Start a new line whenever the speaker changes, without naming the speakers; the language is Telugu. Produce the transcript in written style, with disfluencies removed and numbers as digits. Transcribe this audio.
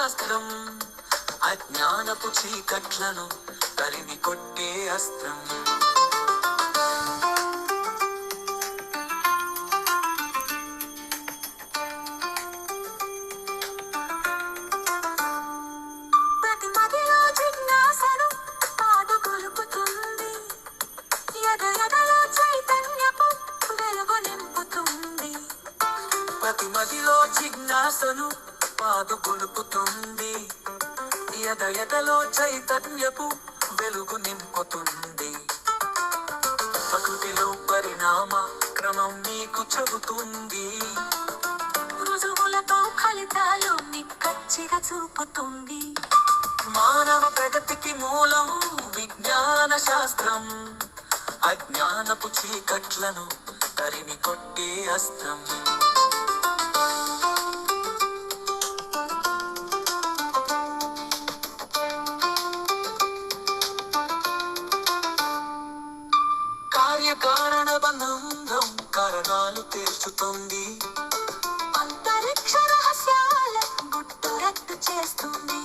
శాస్త్రం అజ్ఞానపు చీకట్లను తరిమి కొట్టే అస్త్రం.
ప్రతి మదిలో జిజ్ఞాసను పాదుకొలుపుతుంది, ఎదలో చైతన్యపు వెలుగు నింపుతుంది.
ప్రతి మదిలో జిజ్ఞాసను పాదుకొలుపుతుంది, ఎదలో చైతన్యపు వెలుగు నింపుతుంది. ప్రకృతిలో పరిణామ క్రమం నీకు చెబుతుంది,
రుజువులతో ఫలితాలు నిక్కచ్చిగా చూపుతుంది.
మానవ ప్రగతికి మూలం విజ్ఞాన శాస్త్రం అజ్ఞానపు చీకట్లను తరిమి కొట్టే అస్త్రం. కార్యకారణ బంధం కారణాలు తీర్చుతుంది,
అంతరిక్ష రహస్యాల గుట్టు రట్టు చేస్తుంది.